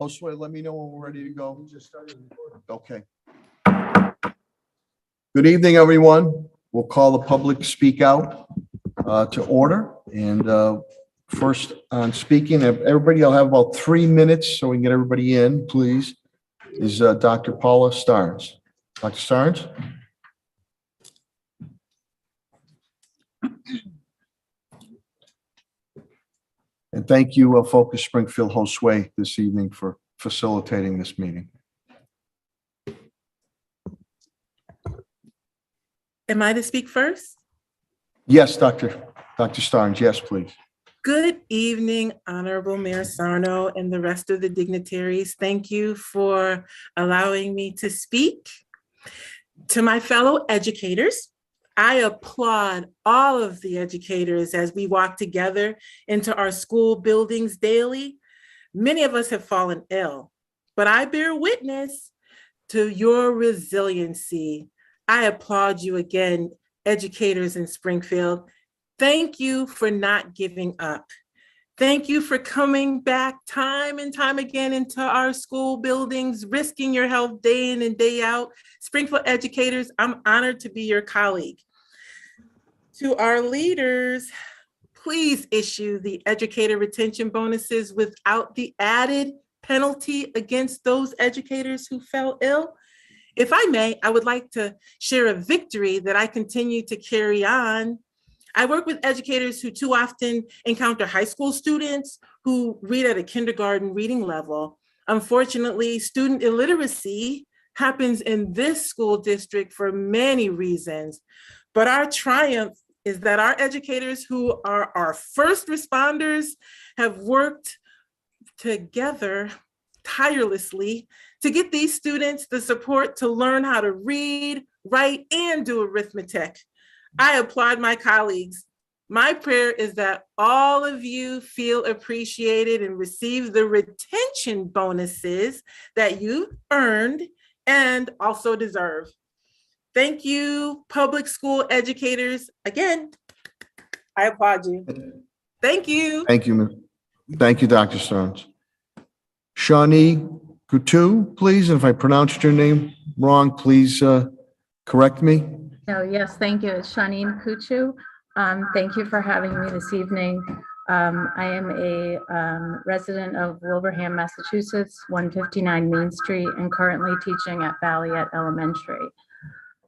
Josue, let me know when we're ready to go. Okay. Good evening, everyone. We'll call the public speak out to order. And first on speaking, everybody will have about 3 minutes so we can get everybody in, please, is Dr. Paula Starnes. Dr. Starnes? And thank you, Focus Springfield Josue, this evening for facilitating this meeting. Am I to speak first? Yes, Dr. Starnes, yes, please. Good evening, Honorable Mayor Sarno and the rest of the dignitaries. Thank you for allowing me to speak. To my fellow educators, I applaud all of the educators as we walk together into our school buildings daily. Many of us have fallen ill, but I bear witness to your resiliency. I applaud you again, educators in Springfield. Thank you for not giving up. Thank you for coming back time and time again into our school buildings, risking your health day in and day out. Springfield educators, I'm honored to be your colleague. To our leaders, please issue the educator retention bonuses without the added penalty against those educators who fell ill. If I may, I would like to share a victory that I continue to carry on. I work with educators who too often encounter high school students who read at a kindergarten reading level. Unfortunately, student illiteracy happens in this school district for many reasons, but our triumph is that our educators who are our first responders have worked together tirelessly to get these students the support to learn how to read, write, and do arithmetic. I applaud my colleagues. My prayer is that all of you feel appreciated and receive the retention bonuses that you've earned and also deserve. Thank you, public school educators. Again, I applaud you. Thank you. Thank you. Thank you, Dr. Starnes. Shawnee Coutu, please. And if I pronounced your name wrong, please correct me. Oh, yes, thank you. It's Shawneen Kuchu. Thank you for having me this evening. I am a resident of Wilbraham, Massachusetts, 159 Main Street, and currently teaching at Valleyette Elementary.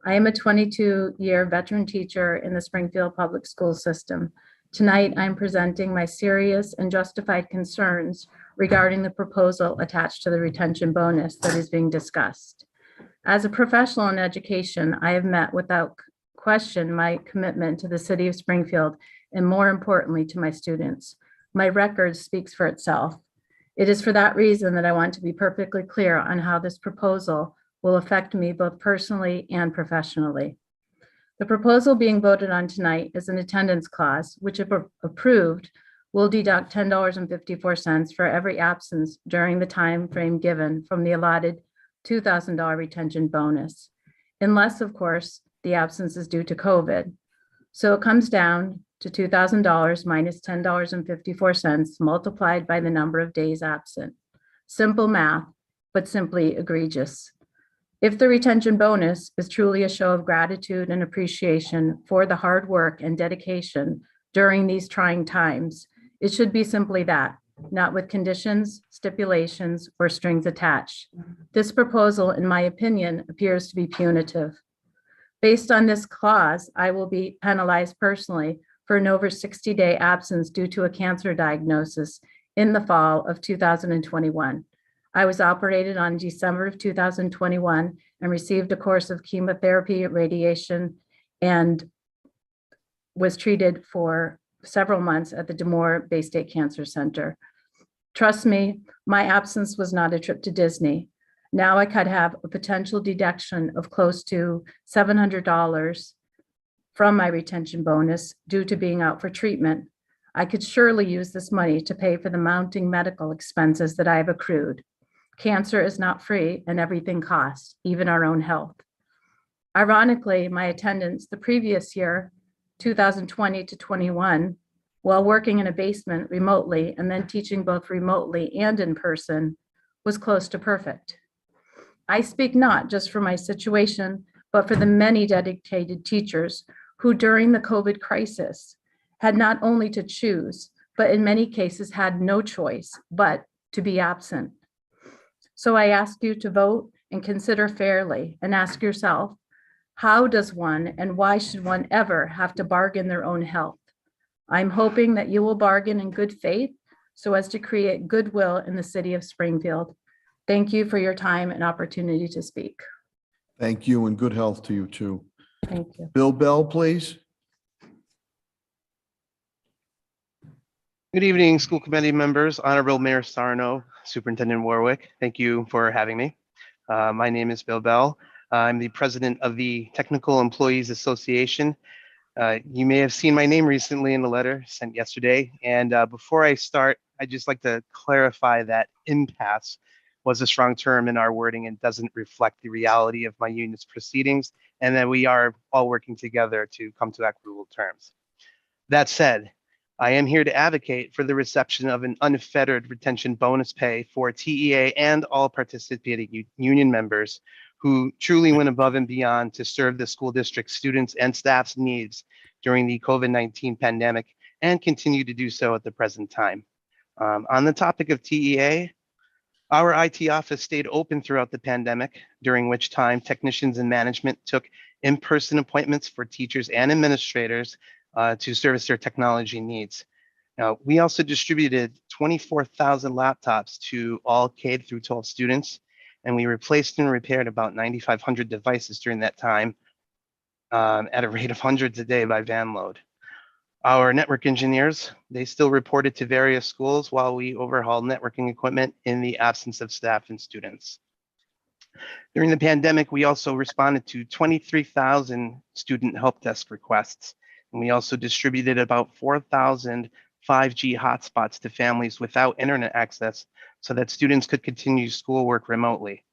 I am a 22-year veteran teacher in the Springfield Public School System. Tonight, I'm presenting my serious and justified concerns regarding the proposal attached to the retention bonus that is being discussed. As a professional in education, I have met without question my commitment to the city of Springfield and, more importantly, to my students. My record speaks for itself. It is for that reason that I want to be perfectly clear on how this proposal will affect me both personally and professionally. The proposal being voted on tonight is an attendance clause, which if approved, will deduct $10.54 for every absence during the time frame given from the allotted $2,000 retention bonus, unless, of course, the absence is due to COVID. So it comes down to $2,000 minus $10.54 multiplied by the number of days absent. Simple math, but simply egregious. If the retention bonus is truly a show of gratitude and appreciation for the hard work and dedication during these trying times, it should be simply that, not with conditions, stipulations, or strings attached. This proposal, in my opinion, appears to be punitive. Based on this clause, I will be penalized personally for an over 60-day absence due to a cancer diagnosis in the fall of 2021. I was operated on December of 2021 and received a course of chemotherapy, radiation, and was treated for several months at the Demore Bay State Cancer Center. Trust me, my absence was not a trip to Disney. Now I could have a potential deduction of close to $700 from my retention bonus due to being out for treatment. I could surely use this money to pay for the mounting medical expenses that I have accrued. Cancer is not free and everything costs, even our own health. Ironically, my attendance the previous year, 2020 to 21, while working in a basement remotely and then teaching both remotely and in person, was close to perfect. I speak not just for my situation, but for the many dedicated teachers who during the COVID crisis had not only to choose, but in many cases had no choice but to be absent. So I ask you to vote and consider fairly and ask yourself, how does one and why should one ever have to bargain their own health? I'm hoping that you will bargain in good faith so as to create goodwill in the city of Springfield. Thank you for your time and opportunity to speak. Thank you and good health to you too. Thank you. Bill Bell, please. Good evening, school committee members, Honorable Mayor Sarno, Superintendent Warwick. Thank you for having me. My name is Bill Bell. I'm the president of the Technical Employees Association. You may have seen my name recently in a letter sent yesterday. And before I start, I'd just like to clarify that impasse was a strong term in our wording and doesn't reflect the reality of my union's proceedings, and that we are all working together to come to equitable terms. That said, I am here to advocate for the reception of an unfettered retention bonus pay for TEA and all participating union members who truly went above and beyond to serve the school district students and staff's needs during the COVID-19 pandemic and continue to do so at the present time. On the topic of TEA, our IT office stayed open throughout the pandemic, during which time technicians and management took in-person appointments for teachers and administrators to service their technology needs. Now, we also distributed 24,000 laptops to all K through 12 students, and we replaced and repaired about 9,500 devices during that time at a rate of hundreds a day by van load. Our network engineers, they still reported to various schools while we overhauled networking equipment in the absence of staff and students. During the pandemic, we also responded to 23,000 student help desk requests. And we also distributed about 4,000 5G hotspots to families without internet access so that students could continue schoolwork remotely.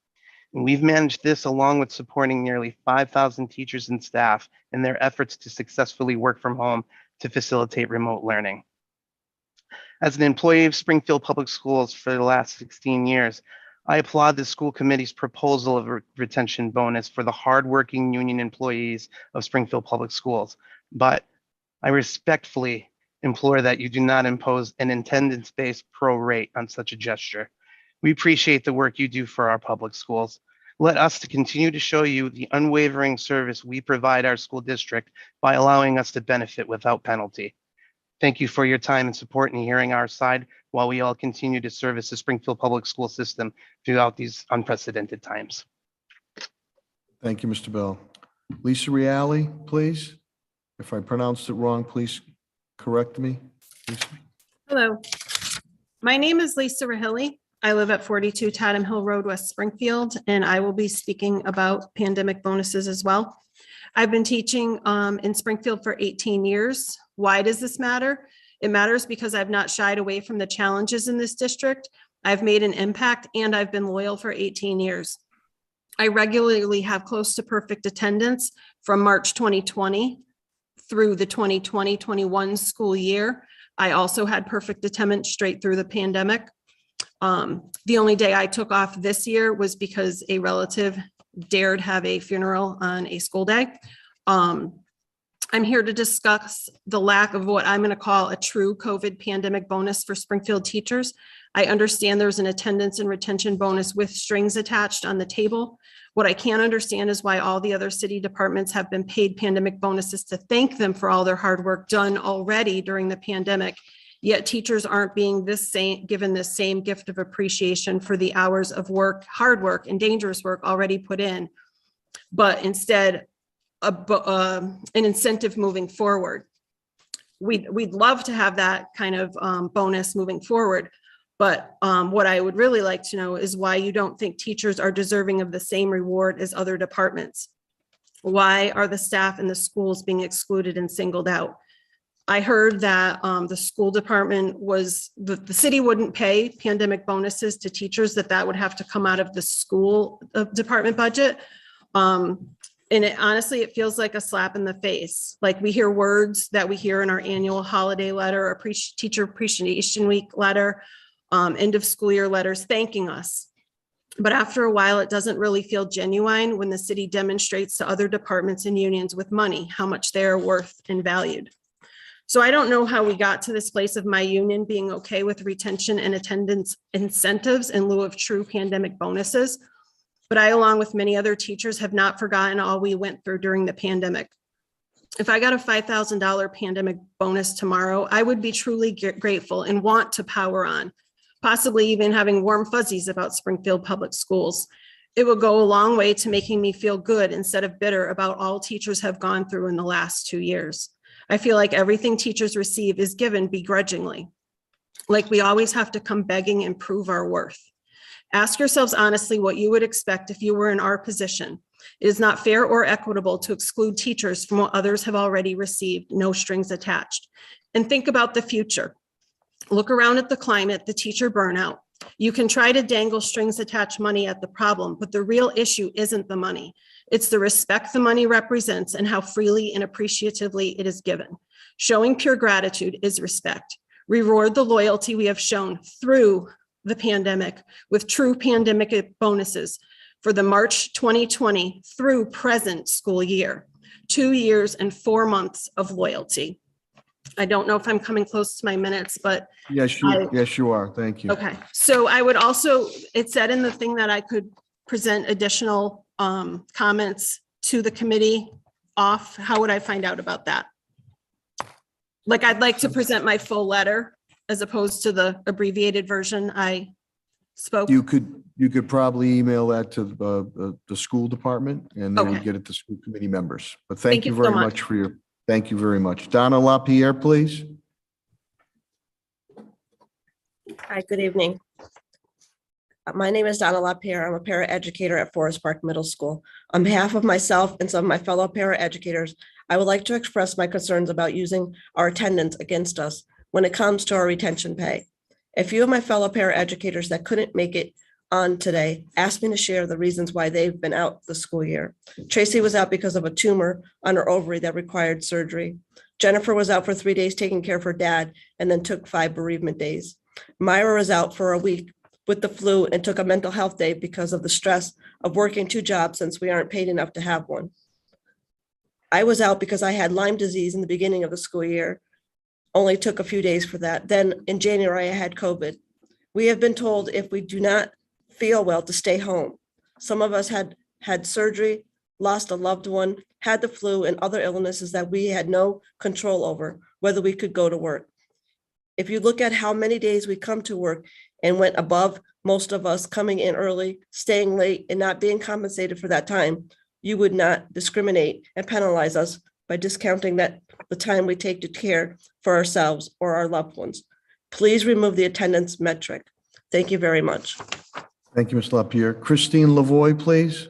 And we've managed this along with supporting nearly 5,000 teachers and staff in their efforts to successfully work from home to facilitate remote learning. As an employee of Springfield Public Schools for the last 16 years, I applaud the school committee's proposal of a retention bonus for the hardworking union employees of Springfield Public Schools. But I respectfully implore that you do not impose an attendance-based prorate on such a gesture. We appreciate the work you do for our public schools. Let us to continue to show you the unwavering service we provide our school district by allowing us to benefit without penalty. Thank you for your time and support in hearing our side while we all continue to service the Springfield Public School System throughout these unprecedented times. Thank you, Mr. Bell. Lisa Reilly, please. If I pronounced it wrong, please correct me. Lisa. Hello, my name is Lisa Reilly. I live at 42 Tatham Hill Road, West Springfield, and I will be speaking about pandemic bonuses as well. I've been teaching in Springfield for 18 years. Why does this matter? It matters because I've not shied away from the challenges in this district. I've made an impact and I've been loyal for 18 years. I regularly have close to perfect attendance from March 2020 through the 2020-21 school year. I also had perfect attendance straight through the pandemic. The only day I took off this year was because a relative dared have a funeral on a school day. I'm here to discuss the lack of what I'm going to call a true COVID pandemic bonus for Springfield teachers. I understand there's an attendance and retention bonus with strings attached on the table. What I can't understand is why all the other city departments have been paid pandemic bonuses to thank them for all their hard work done already during the pandemic. Yet teachers aren't being given the same gift of appreciation for the hours of work, hard work and dangerous work already put in, but instead an incentive moving forward. We'd love to have that kind of bonus moving forward, but what I would really like to know is why you don't think teachers are deserving of the same reward as other departments. Why are the staff in the schools being excluded and singled out? I heard that the school department was, the city wouldn't pay pandemic bonuses to teachers, that would have to come out of the school department budget. And honestly, it feels like a slap in the face. Like we hear words that we hear in our annual holiday letter, or teacher appreciation week letter, end of school year letters thanking us. But after a while, it doesn't really feel genuine when the city demonstrates to other departments and unions with money how much they are worth and valued. So I don't know how we got to this place of my union being okay with retention and attendance incentives in lieu of true pandemic bonuses. But I, along with many other teachers, have not forgotten all we went through during the pandemic. If I got a $5,000 pandemic bonus tomorrow, I would be truly grateful and want to power on, possibly even having warm fuzzies about Springfield Public Schools. It will go a long way to making me feel good instead of bitter about all teachers have gone through in the last 2 years. I feel like everything teachers receive is given begrudgingly, like we always have to come begging and prove our worth. Ask yourselves honestly what you would expect if you were in our position. It is not fair or equitable to exclude teachers from what others have already received, no strings attached. And think about the future. Look around at the climate, the teacher burnout. You can try to dangle strings attached money at the problem, but the real issue isn't the money. It's the respect the money represents and how freely and appreciatively it is given. Showing pure gratitude is respect. Reward the loyalty we have shown through the pandemic with true pandemic bonuses for the March 2020 through present school year. 2 years and 4 months of loyalty. I don't know if I'm coming close to my minutes, but Yes, you are. Thank you. okay. So I would also, it said in the thing that I could present additional comments to the committee off. How would I find out about that? Like, I'd like to present my full letter as opposed to the abbreviated version I spoke. You could probably email that to the school department and they would Okay. get it to school committee members. But thank you so very much for your, thank you very much. Donna Lapierre, please. Hi, good evening. My name is Donna Lapierre. I'm a paraeducator at Forest Park Middle School. On behalf of myself and some of my fellow paraeducators, I would like to express my concerns about using our attendance against us when it comes to our retention pay. A few of my fellow paraeducators that couldn't make it on today asked me to share the reasons why they've been out the school year. Tracy was out because of a tumor on her ovary that required surgery. Jennifer was out for 3 days taking care of her dad and then took 5 bereavement days. Myra was out for a week with the flu and took a mental health day because of the stress of working 2 jobs since we aren't paid enough to have one. I was out because I had Lyme disease in the beginning of the school year. Only took a few days for that. Then in January, I had COVID. We have been told if we do not feel well to stay home. Some of us had surgery, lost a loved one, had the flu and other illnesses that we had no control over, whether we could go to work. If you look at how many days we come to work and went above most of us coming in early, staying late, and not being compensated for that time, you would not discriminate and penalize us by discounting that the time we take to care for ourselves or our loved ones. Please remove the attendance metric. Thank you very much. Thank you, Ms. Lapierre. Christine Lavoy, please.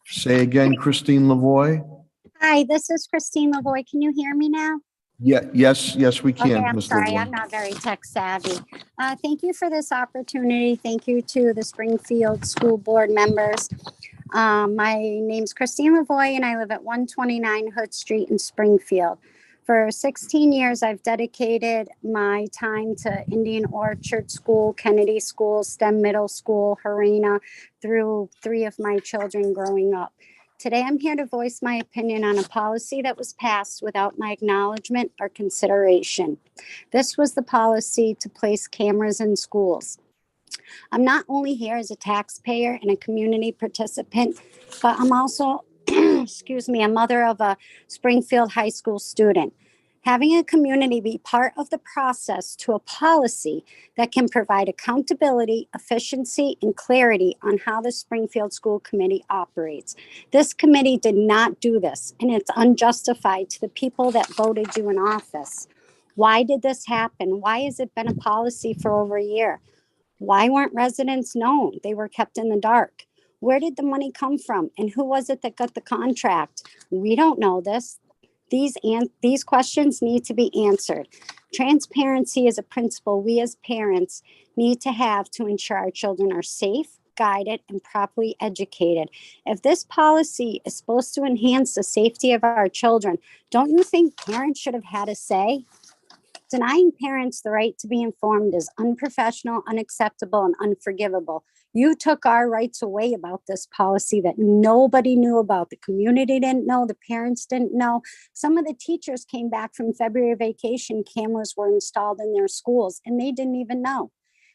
Say again, Christine Lavoy. Hi, this is Christine Lavoy. Can you hear me now? Yeah, yes, we can. Okay, I'm Ms. sorry, Lavoy. I'm not very tech savvy. Thank you for this opportunity. Thank you to the Springfield School Board members. My name's Christine Lavoy and I live at 129 Hood Street in Springfield. For 16 years, I've dedicated my time to Indian Orchard School, Kennedy School, STEM Middle School, Harina, through 3 of my children growing up. Today, I'm here to voice my opinion on a policy that was passed without my acknowledgement or consideration. This was the policy to place cameras in schools. I'm not only here as a taxpayer and a community participant, but I'm also, a mother of a Springfield High School student. Having a community be part of the process to a policy that can provide accountability, efficiency, and clarity on how the Springfield School Committee operates. This committee did not do this, and it's unjustified to the people that voted you in office. Why did this happen? Why has it been a policy for over a year? Why weren't residents known? They were kept in the dark. Where did the money come from? And who was it that got the contract? We don't know this. These questions need to be answered. Transparency is a principle we as parents need to have to ensure our children are safe, guided, and properly educated. If this policy is supposed to enhance the safety of our children, don't you think parents should have had a say? Denying parents the right to be informed is unprofessional, unacceptable, and unforgivable. You took our rights away about this policy that nobody knew about. The community didn't know, the parents didn't know. Some of the teachers came back from February vacation, cameras were installed in their schools, and they didn't even know.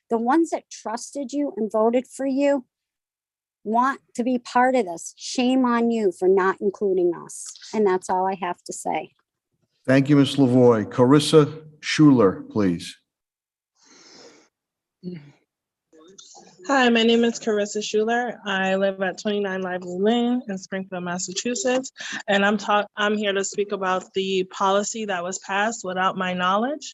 The ones that trusted you and voted for you want to be part of this. Shame on you for not including us. And that's all I have to say. Thank you, Ms. Lavoy. Carissa Schor, please. Hi, my name is Carissa Schor. I live at 29 Lively Lane in Springfield, Massachusetts, and I'm here to speak about the policy that was passed without my knowledge.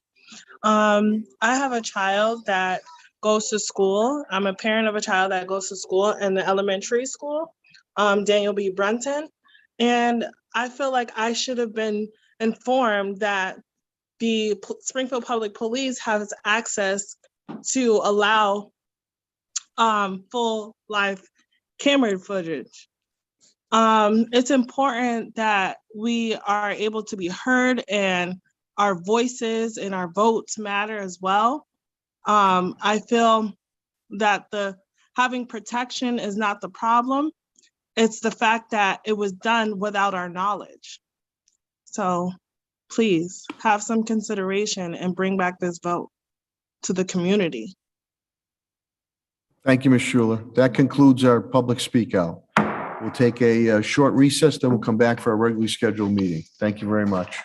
I have a child that goes to school. I'm a parent of a child that goes to school in the elementary school, Daniel B. Brunton, and I feel like I should have been informed that the Springfield Public Police has access to allow full live camera footage. It's important that we are able to be heard and our voices and our votes matter as well. I feel that having protection is not the problem. It's the fact that it was done without our knowledge. So please have some consideration and bring back this vote to the community. Thank you, Ms. Schuler. That concludes our public speak out. We'll take a short recess, then we'll come back for our regularly scheduled meeting. Thank you very much.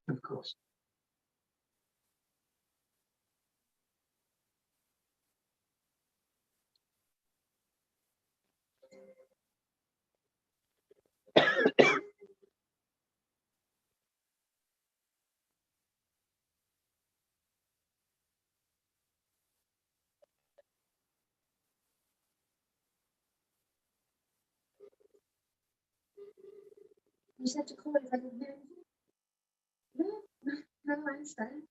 Of course. You said to call if I didn't hear anything? No, I understand.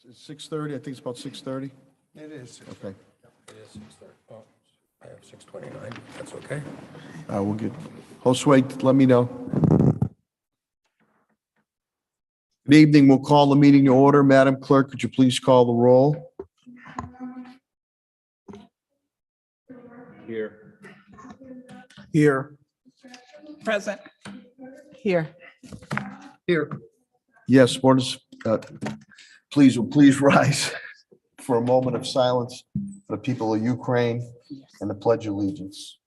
It's 6:30. I think it's about 6:30. It is. Okay. It is 6:30. Oh, I have 6:29. That's okay. We'll get, Josue, let me know. Good evening. We'll call the meeting to order. Madam Clerk, could you please call the roll? Here. Here. Present. Here. Here. Yes, board is, please rise for a moment of silence for the people of Ukraine and the Pledge of Allegiance.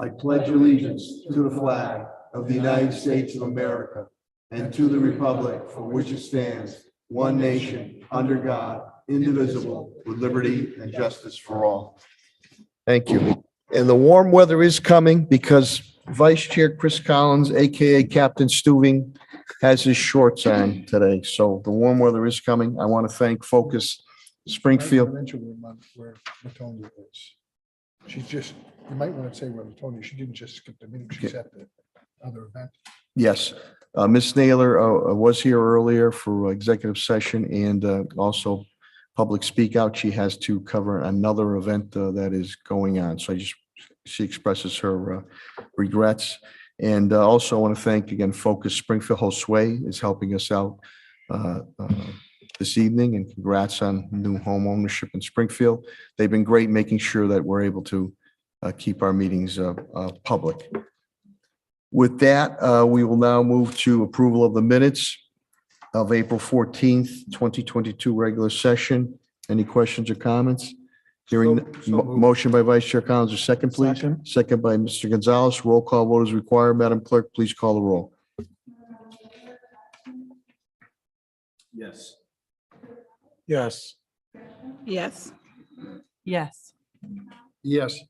I pledge allegiance to the flag of the United States of America and to the republic for which it stands, one nation, under God, indivisible, with liberty and justice for all. Thank you. And the warm weather is coming because Vice Chair Chris Collins, AKA Captain Stuving, has his shorts on today. So the warm weather is coming. I want to thank Focus Springfield. Where Latonia is. She's just, you might want to say where Latonia, she didn't just skip the meeting, she's at the other event. Yes, Ms. Naylor was here earlier for executive session and also public speak out. She has to cover another event that is going on. So she expresses her regrets. And also I want to thank again, Focus Springfield. Josue is helping us out this evening, and congrats on new home ownership in Springfield. They've been great making sure that we're able to keep our meetings public. With that, we will now move to approval of the minutes of April 14th, 2022 regular session. Any questions or comments? Hearing motion by Vice Chair Collins, a second, please. Second by Mr. Gonzalez. Roll call vote is required. Madam Clerk, please call the roll. Yes. Yes. Yes. Yes. Yes.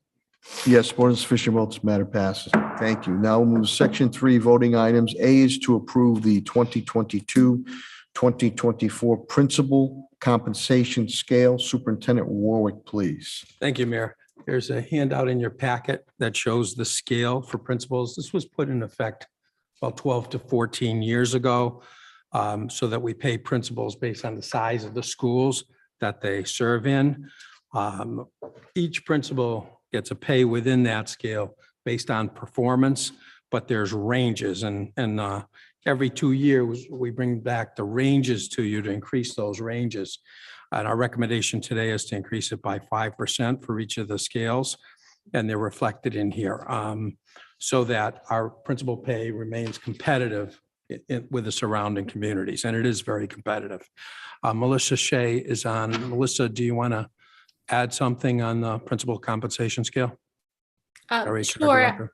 Yes, more than sufficient votes, matter passes. Thank you. Now we'll move to section 3, voting items. A is to approve the 2022-2024 principal compensation scale. Superintendent Warwick, please. Thank you, Mayor. There's a handout in your packet that shows the scale for principals. This was put in effect about 12 to 14 years ago, so that we pay principals based on the size of the schools that they serve in. Each principal gets a pay within that scale based on performance, but there's ranges, and every 2 years, we bring back the ranges to you to increase those ranges. And our recommendation today is to increase it by 5% for each of the scales, and they're reflected in here, so that our principal pay remains competitive with the surrounding communities, and it is very competitive. Melissa Shea is on. Melissa, do you want to add something on the principal compensation scale? Sure.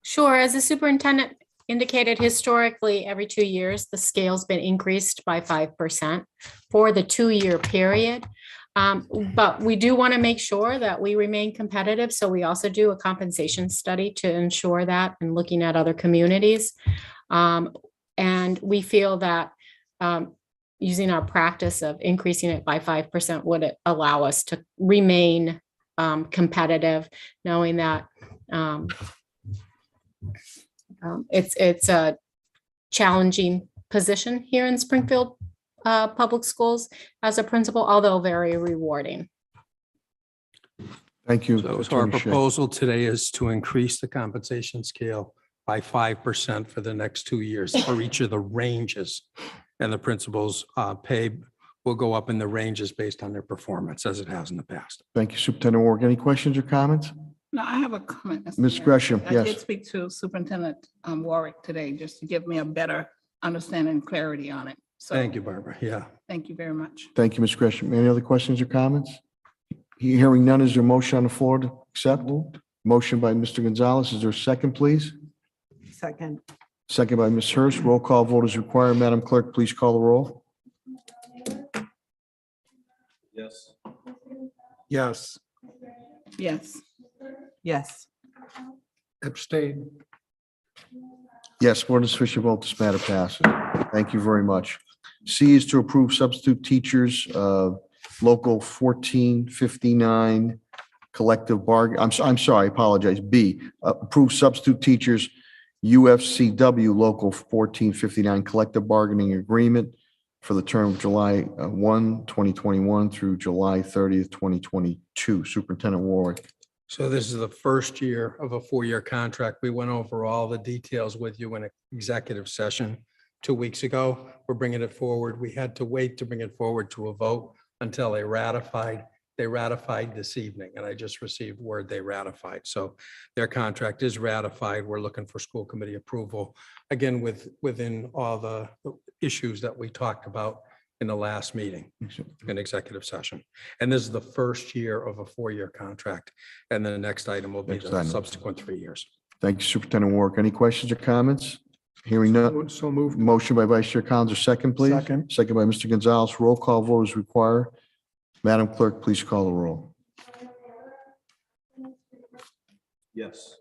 Sure. As the superintendent indicated, historically, every 2 years, the scale's been increased by 5% for the 2-year period. But we do want to make sure that we remain competitive. So we also do a compensation study to ensure that, and looking at other communities. And we feel that using our practice of increasing it by 5% would allow us to remain competitive, knowing that it's a challenging position here in Springfield Public Schools as a principal, although very rewarding. Thank you. So our proposal today is to increase the compensation scale by 5% for the next 2 years for each of the ranges. And the principal's pay will go up in the ranges based on their performance, as it has in the past. Thank you, Superintendent Warwick. Any questions or comments? No, I have a comment. Mr. Ms. Mayor. Gresham, I yes. did speak to Superintendent Warwick today, just to give me a better understanding and clarity on it. So Thank you, Barbara. Yeah. thank you very much. Thank you, Ms. Gresham. Any other questions or comments? Hearing none, is there a motion on the floor to accept? Motion by Mr. Gonzalez. Is there a second, please? Second. Second by Ms. Hurst. Roll call vote is required. Madam Clerk, please call the roll. Yes. Yes. Yes. Yes. Abstain. Yes, more than sufficient vote, this matter passes. Thank you very much. C is to approve substitute teachers, local 1459 collective bargain. I'm sorry, I apologize. B, approve substitute teachers UFCW Local 1459 Collective Bargaining Agreement for the term of July 1, 2021 through July 30th, 2022. Superintendent Warwick. So this is the first year of a 4-year contract. We went over all the details with you in an executive session 2 weeks ago. We're bringing it forward. We had to wait to bring it forward to a vote until they ratified. They ratified this evening, and I just received word they ratified. So their contract is ratified. We're looking for school committee approval, again, within all the issues that we talked about in the last meeting in executive session. And this is the first year of a 4-year contract. And then the next item will be Next the item. subsequent 3 years. Thank you, Superintendent Warwick. Any questions or comments? Hearing none. So moved. Motion by Vice Chair Collins, second, please. Second. Second by Mr. Gonzalez. Roll call vote is required. Madam Clerk, please call the roll. Yes.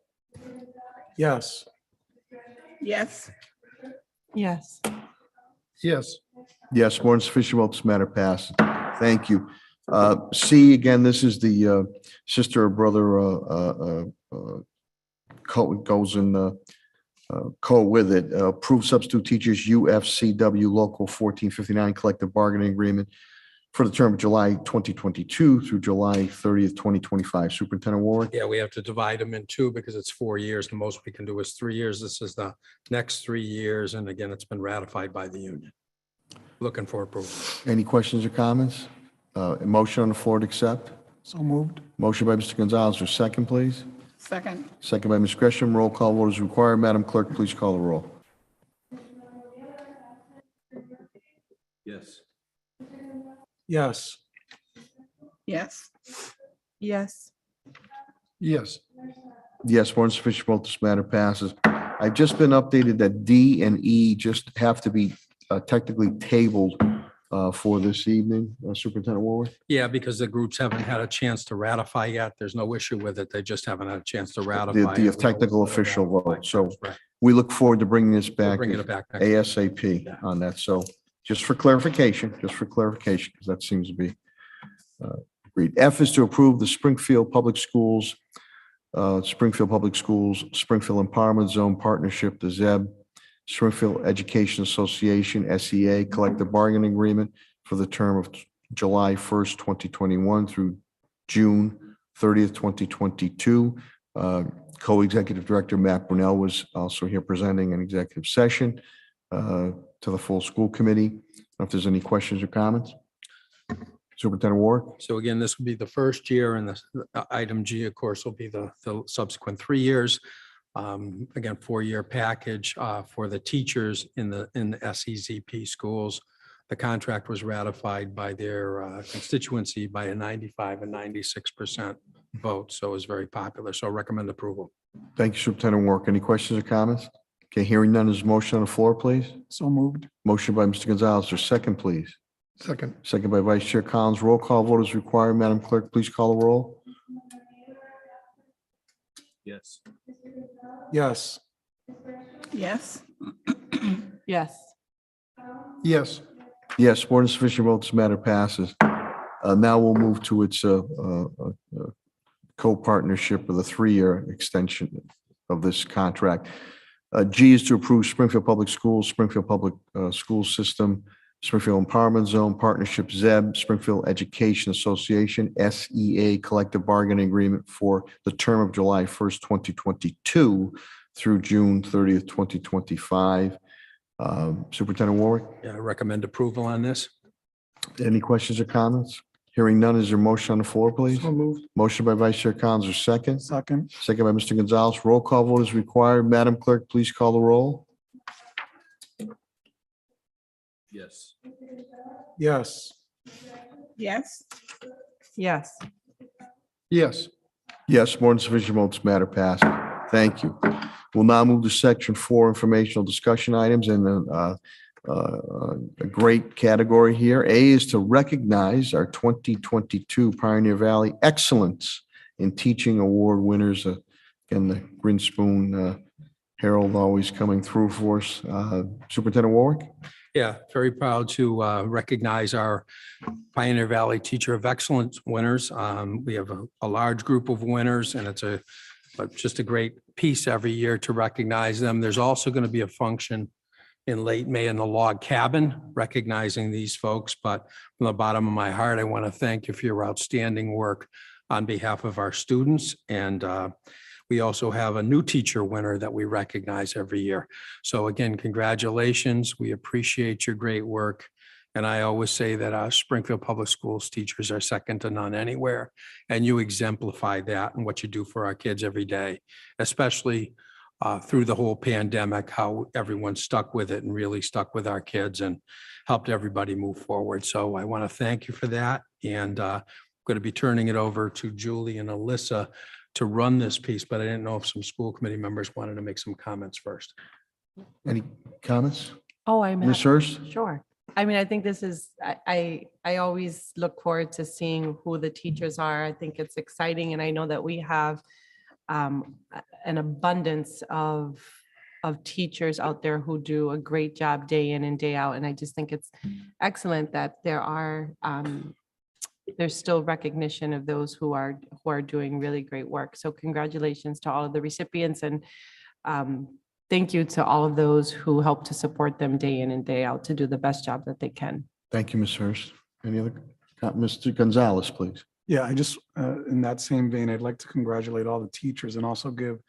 Yes. Yes. Yes. Yes. Yes, more than sufficient votes, matter passes. Thank you. C, again, this is the sister or brother goes in co with it. Approved substitute teachers UFCW Local 1459 Collective Bargaining Agreement for the term of July 2022 through July 30th, 2025. Superintendent Warwick. Yeah, we have to divide them in two because it's 4 years. The most we can do is 3 years. This is the next 3 years. And again, it's been ratified by the union. Looking for approval. Any questions or comments? A motion on the floor to accept? So moved. Motion by Mr. Gonzalez, or second, please. Second. Second by Ms. Gresham. Roll call vote is required. Madam Clerk, please call the roll. Yes. Yes. Yes. Yes. Yes. Yes, more than sufficient vote, this matter passes. I've just been updated that D and E just have to be technically tabled for this evening. Superintendent Warwick? Yeah, because the groups haven't had a chance to ratify yet. There's no issue with it. They just haven't had a chance to ratify. The it. technical official vote. So Right. we look forward to bringing this We're back bringing it back. next ASAP Yeah. on that. So just for clarification, because that seems to be agreed. F is to approve the Springfield Public Schools, Springfield Empowerment Zone Partnership, the ZEB, Springfield Education Association, SEA, Collective Bargaining Agreement for the term of July 1st, 2021 through June 30th, 2022. Co-Executive Director Matt Brunel was also here presenting an executive session to the full school committee. I don't know if there's any questions or comments. Superintendent Warwick? So again, this will be the first year, and the item G, of course, will be the subsequent 3 years. Again, 4-year package for the teachers in the SEZP schools. The contract was ratified by their constituency by a 95 and 96% vote, so it was very popular. So I recommend approval. Thank you, Superintendent Warwick. Any questions or comments? Okay, hearing none, is motion on the floor, please? So moved. Motion by Mr. Gonzalez, or second, please? Second. Second by Vice Chair Collins. Roll call vote is required. Madam Clerk, please call the roll. Yes. Yes. Yes. Yes. Yes. Yes, more than sufficient vote, this matter passes. Now we'll move to its co-partnership with a 3-year extension of this contract. G is to approve Springfield Public Schools, Springfield Public School System, Springfield Empowerment Zone Partnership, ZEB, Springfield Education Association, SEA Collective Bargaining Agreement for the term of July 1st, 2022 through June 30th, 2025. Superintendent Warwick, Yeah, I recommend approval on this. any questions or comments? Hearing none, is there a motion on the floor, please? So moved. Motion by Vice Chair Collins, or second? Second. Second by Mr. Gonzalez. Roll call vote is required. Madam Clerk, please call the roll. Yes. Yes. Yes. Yes. Yes. Yes, more than sufficient votes, matter passed. Thank you. We'll now move to section 4, informational discussion items, and a great category here. A is to recognize our 2022 Pioneer Valley Excellence in Teaching Award winners. Again, the Grinspoon Herald always coming through for us. Superintendent Warwick? Yeah, very proud to recognize our Pioneer Valley Teacher of Excellence winners. We have a large group of winners, and it's a but just a great piece every year to recognize them. There's also going to be a function in late May in the log cabin, recognizing these folks. But from the bottom of my heart, I want to thank you for your outstanding work on behalf of our students. And we also have a new teacher winner that we recognize every year. So again, congratulations. We appreciate your great work. And I always say that our Springfield Public Schools teachers are second to none anywhere. And you exemplify that in what you do for our kids every day, especially through the whole pandemic, how everyone stuck with it and really stuck with our kids and helped everybody move forward. So I want to thank you for that. And I'm going to be turning it over to Julie and Alyssa to run this piece, but I didn't know if some school committee members wanted to make some comments first. Any comments? Oh, I'm Ms. happy. Hurst? Sure. I mean, I think this is, I always look forward to seeing who the teachers are. I think it's exciting. And I know that we have an abundance of teachers out there who do a great job day in and day out. And I just think it's excellent that there's still recognition of those who are doing really great work. So congratulations to all of the recipients, and thank you to all of those who help to support them day in and day out to do the best job that they can. Thank you, Ms. Hurst. Any other? Mr. Gonzalez, please. Yeah, I just, in that same vein, I'd like to congratulate all the teachers and also give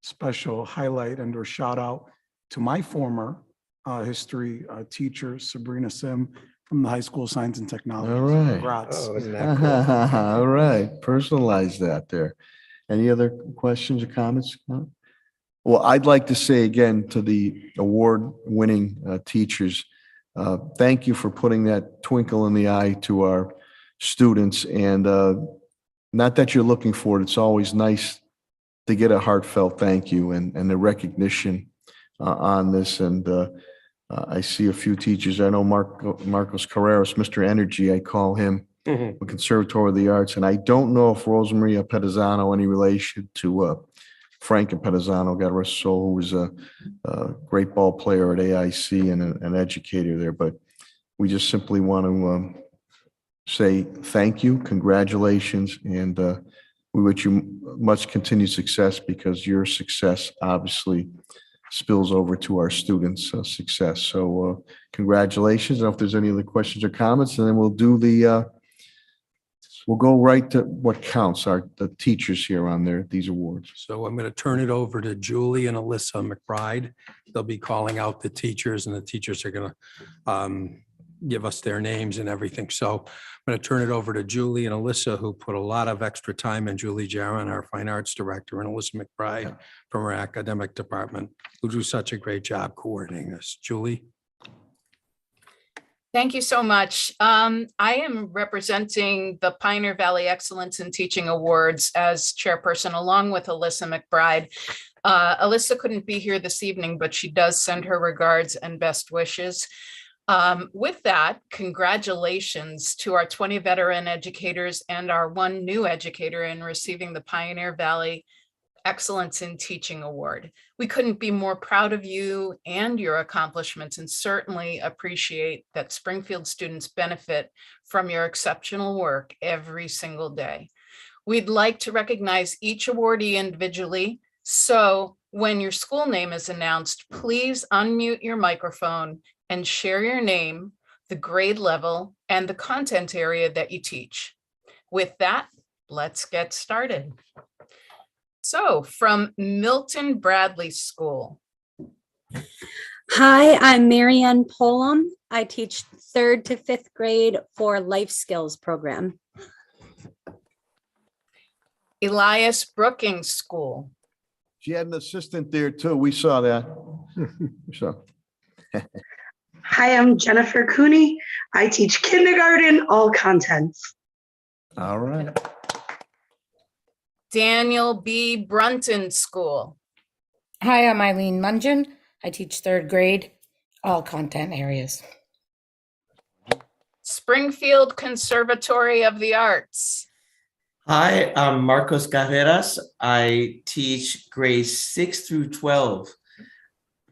special highlight and or shout out to my former history teacher, Sabrina Sim, from the High School of Science and Technology. All right. Congrats. All right, personalize that there. Any other questions or comments? No? Well, I'd like to say again to the award-winning teachers, thank you for putting that twinkle in the eye to our students. And not that you're looking for it, it's always nice to get a heartfelt thank you and the recognition on this. And I see a few teachers. I know Marcos Carreras, Mr. Energy, I call him, a Conservatory of the Arts. And I don't know if Rosemaria Pedizano, any relation to Frank Pedizano, God rest his soul, who was a great ball player at AIC and an educator there. But we just simply want to say thank you, congratulations, and we wish you much continued success, because your success obviously spills over to our students' success. So congratulations. I don't know if there's any other questions or comments, and then we'll do we'll go right to what counts, the teachers here on these awards. So I'm going to turn it over to Julie and Alyssa McBride. They'll be calling out the teachers, and the teachers are going to give us their names and everything. So I'm going to turn it over to Julie and Alyssa, who put a lot of extra time, and Julie Jaron, our fine arts director, and Alyssa McBride from our academic department, who do such a great job coordinating this. Julie? Thank you so much. I am representing the Pioneer Valley Excellence in Teaching Awards as chairperson, along with Alyssa McBride. Alyssa couldn't be here this evening, but she does send her regards and best wishes. With that, congratulations to our 20 veteran educators and our one new educator in receiving the Pioneer Valley Excellence in Teaching Award. We couldn't be more proud of you and your accomplishments, and certainly appreciate that Springfield students benefit from your exceptional work every single day. We'd like to recognize each awardee individually. So when your school name is announced, please unmute your microphone and share your name, the grade level, and the content area that you teach. With that, let's get started. So from Milton Bradley School. Hi, I'm Marianne Polam. I teach 3rd to 5th grade for Life Skills program. Elias Brookings School. She had an assistant there too. We saw that. So. Hi, I'm Jennifer Cooney. I teach kindergarten, all contents. All right. Daniel B. Brunton School. Hi, I'm Eileen Mungen. I teach 3rd grade, all content areas. Springfield Conservatory of the Arts. Hi, I'm Marcos Carreras. I teach grades 6 through 12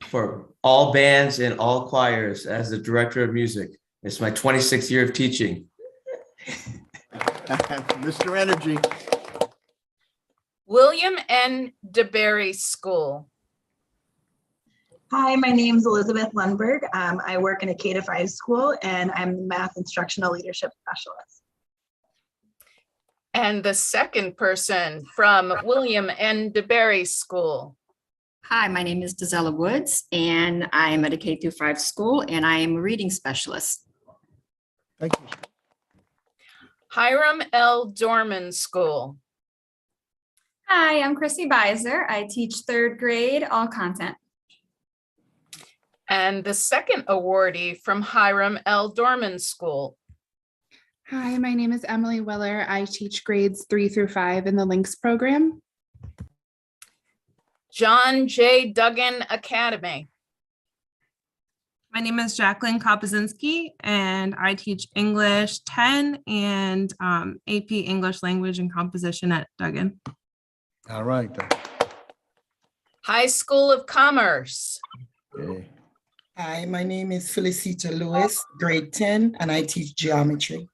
for all bands and all choirs as the director of music. It's my 26th year of teaching. Mr. Energy. William N. DeBerry School. Hi, my name is Elizabeth Lundberg. I work in a K-5 school and I'm the math instructional leadership specialist. And the second person from William N. DeBerry School. Hi, my name is Dazella Woods, and I am at a K-5 school, and I am a reading specialist. Thank you. Hiram L. Dorman School. Hi, I'm Chrissy Beiser. I teach third grade, all content. And the second awardee from Hiram L. Dorman School. Hi, my name is Emily Weller. I teach grades 3 through 5 in the Links program. John J. Duggan Academy. My name is Jacqueline Kopazinski, and I teach English 10 and AP English Language and Composition at Duggan. All right. Then. High School of Commerce. Okay. Hi, my name is Felicita Lewis, grade 10, and I teach geometry.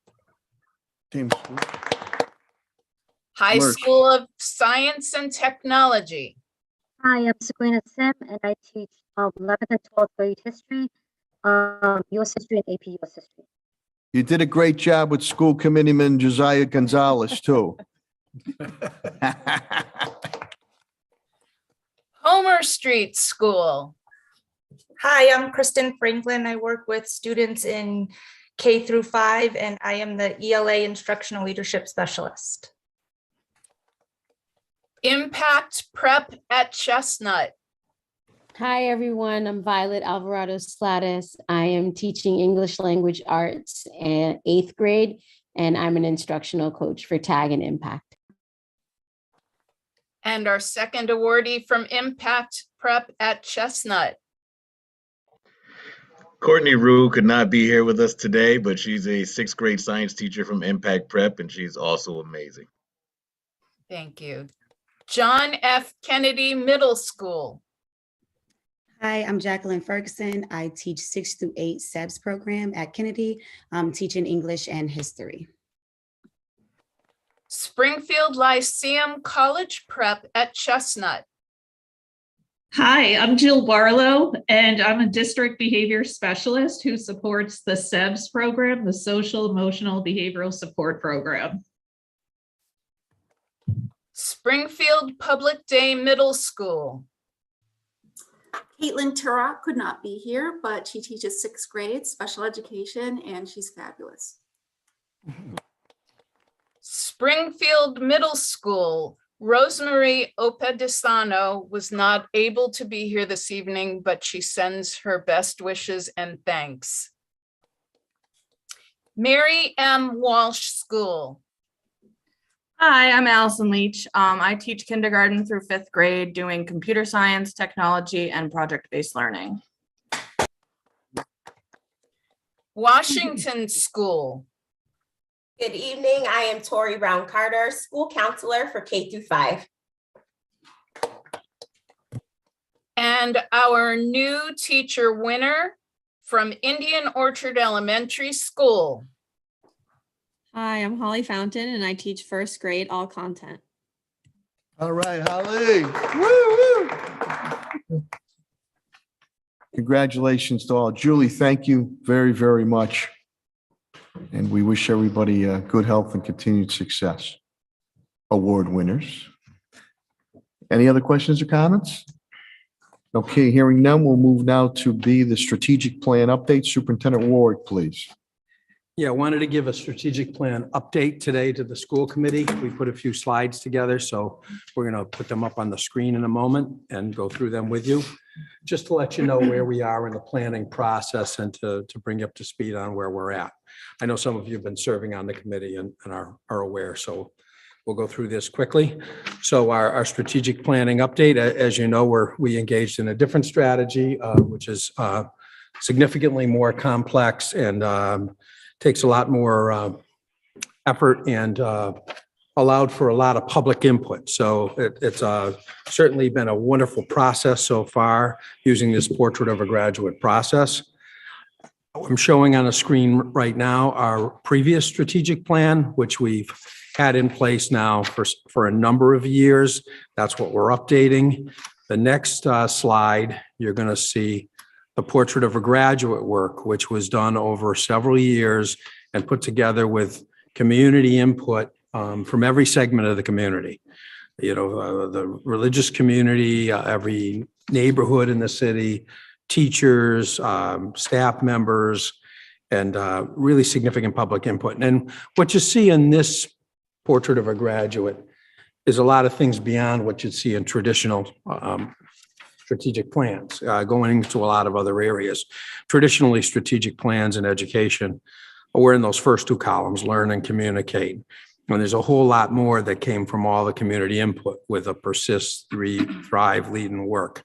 High School of Science and Technology. Hi, I'm Sabrina Sim, and I teach 11th and 12th grade history, U.S. history and AP U.S. history. You did a great job with school committeeman Josiah Gonzalez, too. Homer Street School. Hi, I'm Kristen Franklin. I work with students in K through 5, and I am the ELA Instructional Leadership Specialist. Impact Prep at Chestnut. Hi, everyone. I'm Violet Alvarado Slatis. I am teaching English Language Arts in 8th grade, and I'm an instructional coach for TAG and Impact. And our second awardee from Impact Prep at Chestnut. Courtney Rue could not be here with us today, but she's a 6th grade science teacher from Impact Prep, and she's also amazing. Thank you. John F. Kennedy Middle School. Hi, I'm Jacqueline Ferguson. I teach 6 through 8 SEBS program at Kennedy. I'm teaching English and history. Springfield Lyceum College Prep at Chestnut. Hi, I'm Jill Barlow, and I'm a district behavior specialist who supports the SEBS program, the Social Emotional Behavioral Support Program. Springfield Public Day Middle School. Caitlin Turok could not be here, but she teaches 6th grade special education, and she's fabulous. Springfield Middle School. Rosemary Opedisano was not able to be here this evening, but she sends her best wishes and thanks. Mary M. Walsh School. Hi, I'm Allison Leach. I teach kindergarten through 5th grade doing computer science, technology, and project-based learning. Washington School. Good evening. I am Tori Brown Carter, school counselor for K through 5. And our new teacher winner from Indian Orchard Elementary School. Hi, I'm Holly Fountain, and I teach 1st grade all content. All right, Holly. Woo, woo. Congratulations to all. Julie, thank you very, very much. And we wish everybody good health and continued success. Award winners. Any other questions or comments? Okay, hearing none, we'll move now to B, the strategic plan update. Superintendent Ward, please. Yeah, I wanted to give a strategic plan update today to the school committee. We put a few slides together, so we're going to put them up on the screen in a moment and go through them with you, just to let you know where we are in the planning process and to bring you up to speed on where we're at. I know some of you have been serving on the committee and are aware, so we'll go through this quickly. So our strategic planning update, as you know, we engaged in a different strategy, which is significantly more complex and takes a lot more effort and allowed for a lot of public input. So it's certainly been a wonderful process so far using this portrait of a graduate process. I'm showing on a screen right now our previous strategic plan, which we've had in place now for a number of years. That's what we're updating. The next slide, you're going to see the portrait of a graduate work, which was done over several years and put together with community input from every segment of the community. The religious community, every neighborhood in the city, teachers, staff members, and really significant public input. And what you see in this portrait of a graduate is a lot of things beyond what you'd see in traditional strategic plans, going into a lot of other areas. Traditionally, strategic plans in education were in those first two columns, learn and communicate. And there's a whole lot more that came from all the community input with a persist, thrive, lead, and work.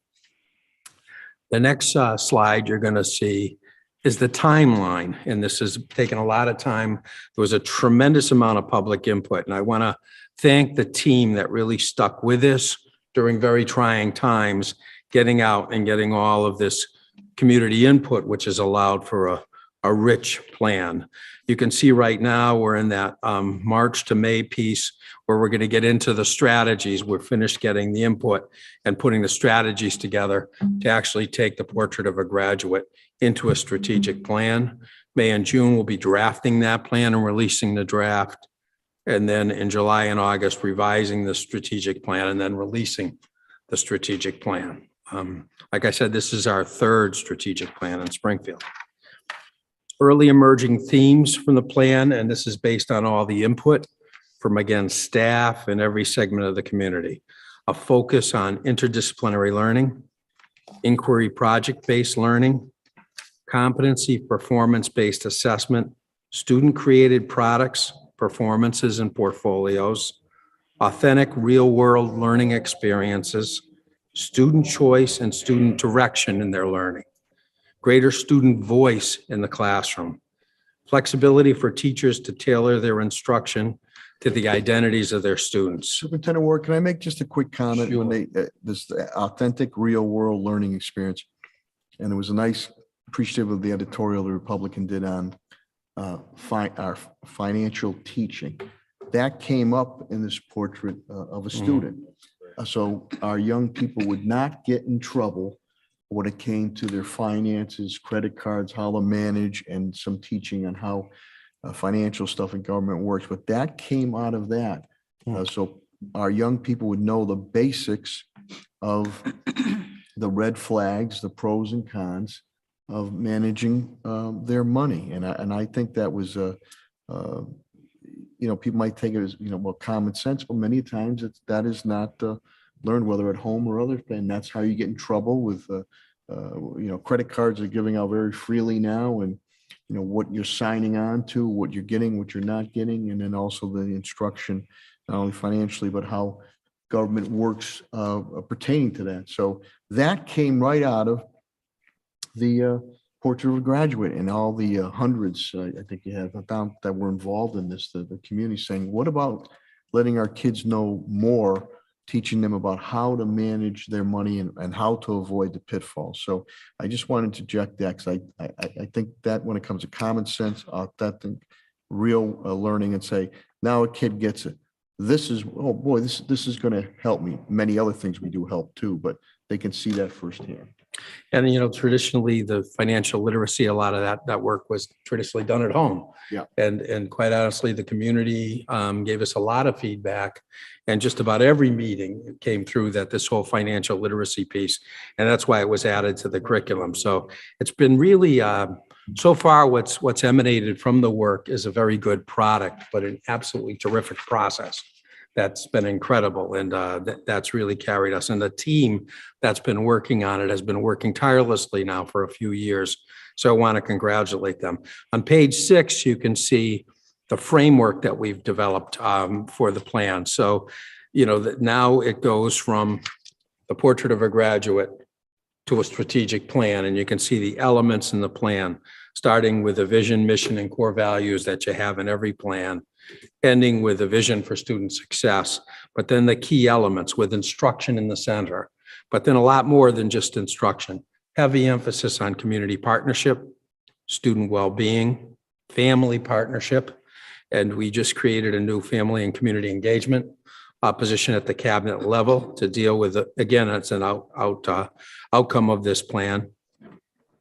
The next slide you're going to see is the timeline. And this has taken a lot of time. There was a tremendous amount of public input. And I want to thank the team that really stuck with this during very trying times, getting out and getting all of this community input, which has allowed for a rich plan. You can see right now we're in that March to May piece where we're going to get into the strategies. We're finished getting the input and putting the strategies together to actually take the portrait of a graduate into a strategic plan. May and June, we'll be drafting that plan and releasing the draft. And then in July and August, revising the strategic plan and then releasing the strategic plan. Like I said, this is our third strategic plan in Springfield. Early emerging themes from the plan, and this is based on all the input from, again, staff and every segment of the community. A focus on interdisciplinary learning, inquiry project-based learning, competency performance-based assessment, student-created products, performances, and portfolios, authentic real-world learning experiences, student choice and student direction in their learning, greater student voice in the classroom, flexibility for teachers to tailor their instruction to the identities of their students. Superintendent Ward, can I make just a quick comment? Sure. When they, this authentic real world learning experience, and it was a nice appreciative of the editorial the Republican did on our financial teaching. That came up in this portrait of a student. So our young people would not get in trouble when it came to their finances, credit cards, how to manage, and some teaching on how financial stuff in government works. But that came out of that. So our young people would know the basics of the red flags, the pros and cons of managing their money. And I think that was, people might think it as, more common sense, but many times that is not learned, whether at home or other, and that's how you get in trouble with, credit cards are giving out very freely now, and what you're signing on to, what you're getting, what you're not getting, and then also the instruction, not only financially, but how government works pertaining to that. So that came right out of the portrait of a graduate, and all the hundreds, I think you have that were involved in this, the community saying, what about letting our kids know more, teaching them about how to manage their money and how to avoid the pitfalls. So I just wanted to inject that, because I think that when it comes to common sense, authentic, real learning, and say, now a kid gets it. This is, oh boy, this is going to help me. Many other things we do help too, but they can see that firsthand. And, traditionally the financial literacy, a lot of that work was traditionally done at home. Yeah. And quite honestly, the community gave us a lot of feedback, and just about every meeting came through that this whole financial literacy piece, and that's why it was added to the curriculum. So it's been really, so far what's emanated from the work is a very good product, but an absolutely terrific process. That's been incredible, and that's really carried us. And the team that's been working on it has been working tirelessly now for a few years. So I want to congratulate them. On page 6, you can see the framework that we've developed for the plan. So, that now it goes from the portrait of a graduate to a strategic plan, and you can see the elements in the plan, starting with the vision, mission, and core values that you have in every plan, ending with a vision for student success, but then the key elements with instruction in the center, but then a lot more than just instruction. Heavy emphasis on community partnership, student well-being, family partnership, And we just created a new family and community engagement position at the cabinet level to deal with, again, it's an outcome of this plan.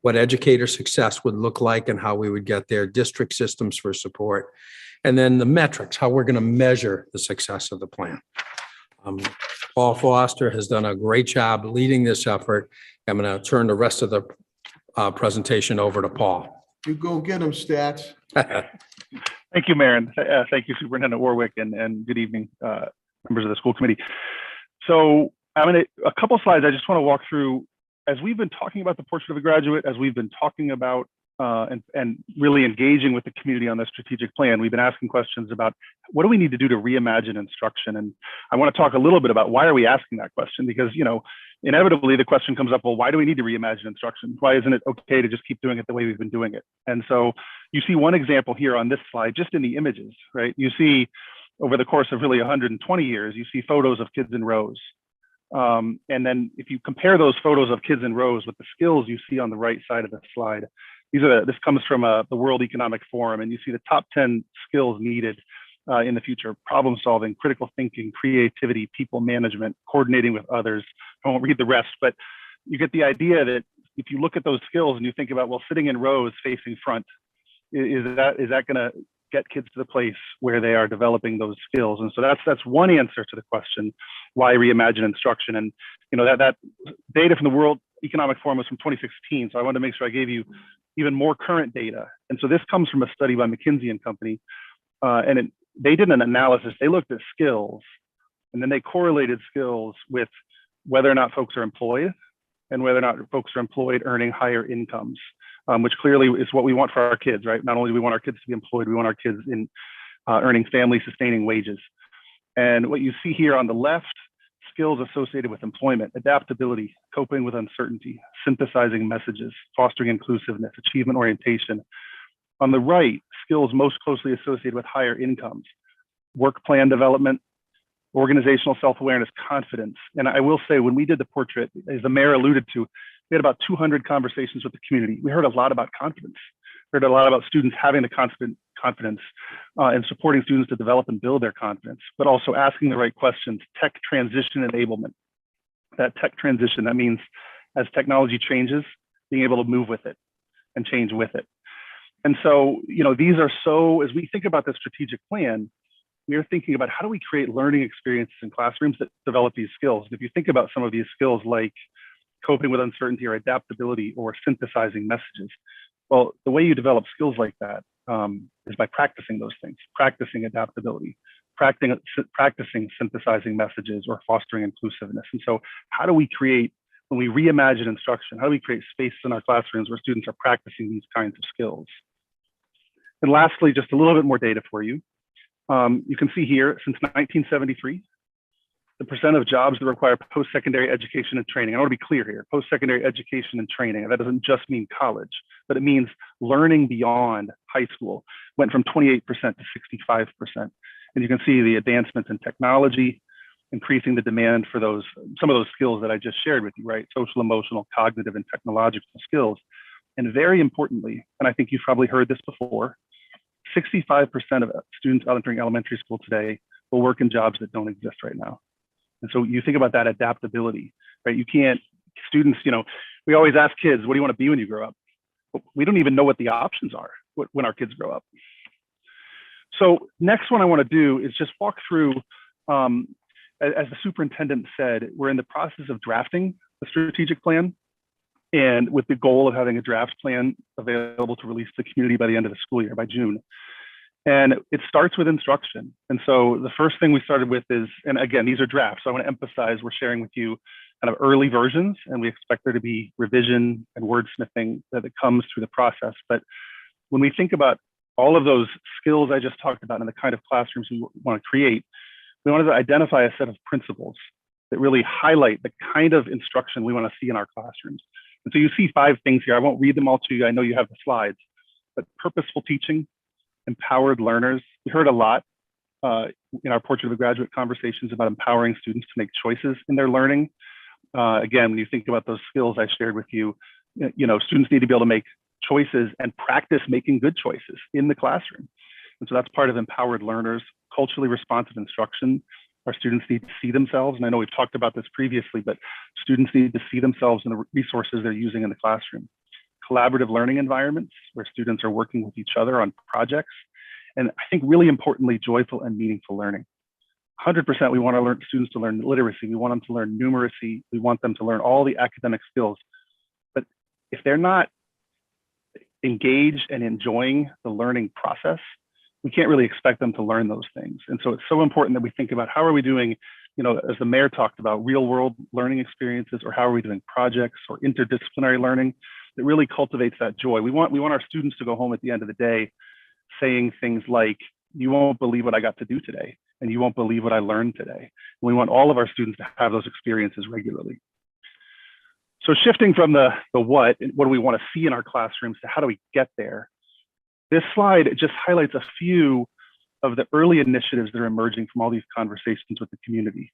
What educator success would look like and how we would get there, district systems for support, and then the metrics, how we're going to measure the success of the plan. Paul Foster has done a great job leading this effort. I'm going to turn the rest of the presentation over to Paul. You go get them, Stats. Thank you, Mayor. And thank you, Superintendent Warwick, and good evening, members of the school committee. So I'm going to, a couple slides I just want to walk through. As we've been talking about the portrait of a graduate, as we've been talking about and really engaging with the community on this strategic plan, we've been asking questions about what do we need to do to reimagine instruction? And I want to talk a little bit about why are we asking that question? Because, you know, inevitably the question comes up, well, why do we need to reimagine instruction? Why isn't it okay to just keep doing it the way we've been doing it? And so you see one example here on this slide, just in the images, right? You see over the course of really 120 years, you see photos of kids in rows. And then if you compare those photos of kids in rows with the skills you see on the right side of the slide, this comes from the World Economic Forum, and you see the top 10 skills needed in the future: problem solving, critical thinking, creativity, people management, coordinating with others. I won't read the rest, but you get the idea that if you look at those skills and you think about, well, sitting in rows facing front, is that going to get kids to the place where they are developing those skills? And so that's one answer to the question, why reimagine instruction? And you know, that data from the World Economic Forum was from 2016, so I wanted to make sure I gave you even more current data. And so this comes from a study by McKinsey and Company, and they did an analysis. They looked at skills, and then they correlated skills with whether or not folks are employed and whether or not folks are employed earning higher incomes, which clearly is what we want for our kids, right? Not only do we want our kids to be employed, we want our kids in earning family-sustaining wages. And what you see here on the left, skills associated with employment: adaptability, coping with uncertainty, synthesizing messages, fostering inclusiveness, achievement orientation. On the right, skills most closely associated with higher incomes: work plan development, organizational self-awareness, confidence. And I will say, when we did the portrait, as the mayor alluded to, we had about 200 conversations with the community. We heard a lot about confidence. We heard a lot about students having the confidence and supporting students to develop and build their confidence, but also asking the right questions. Tech transition enablement. That tech transition, that means as technology changes, being able to move with it and change with it. And so, you know, these are so, as we think about the strategic plan, we are thinking about how do we create learning experiences in classrooms that develop these skills. And if you think about some of these skills like coping with uncertainty or adaptability or synthesizing messages, well, the way you develop skills like that is by practicing those things, practicing adaptability, practicing synthesizing messages or fostering inclusiveness. And so how do we create, when we reimagine instruction, how do we create spaces in our classrooms where students are practicing these kinds of skills? And lastly, just a little bit more data for you. You can see here, since 1973, the percent of jobs that require post-secondary education and training. I want to be clear here, post-secondary education and training. That doesn't just mean college, but it means learning beyond high school, went from 28% to 65%. And you can see the advancements in technology, increasing the demand for some of those skills that I just shared with you, right? Social, emotional, cognitive, and technological skills. And very importantly, and I think you've probably heard this before, 65% of students entering elementary school today will work in jobs that don't exist right now. And so you think about that adaptability, right? You can't, students, you know, we always ask kids, what do you want to be when you grow up? But we don't even know what the options are when our kids grow up. So next one I want to do is just walk through, as the superintendent said, we're in the process of drafting the strategic plan, and with the goal of having a draft plan available to release to the community by the end of the school year, by June. And it starts with instruction. And so the first thing we started with is, and again, these are drafts, so I want to emphasize we're sharing with you kind of early versions, and we expect there to be revision and wordsmithing that comes through the process. But when we think about all of those skills I just talked about and the kind of classrooms we want to create, we wanted to identify a set of principles that really highlight the kind of instruction we want to see in our classrooms. And so you see 5 things here. I won't read them all to you. I know you have the slides, but purposeful teaching, empowered learners. We heard a lot in our Portrait of a Graduate conversations about empowering students to make choices in their learning. Again, when you think about those skills I shared with you, you know, students need to be able to make choices and practice making good choices in the classroom. And so that's part of empowered learners, culturally responsive instruction. Our students need to see themselves. And I know we've talked about this previously, but students need to see themselves in the resources they're using in the classroom. Collaborative learning environments where students are working with each other on projects. And I think really importantly, joyful and meaningful learning. 100% we want our students to learn literacy. We want them to learn numeracy. We want them to learn all the academic skills. But if they're not engaged and enjoying the learning process, we can't really expect them to learn those things. And so it's so important that we think about how are we doing, you know, as the mayor talked about, real world learning experiences, or how are we doing projects or interdisciplinary learning that really cultivates that joy. We want our students to go home at the end of the day saying things like, you won't believe what I got to do today, and you won't believe what I learned today. And we want all of our students to have those experiences regularly. So shifting from the what do we want to see in our classrooms to how do we get there? This slide just highlights a few of the early initiatives that are emerging from all these conversations with the community.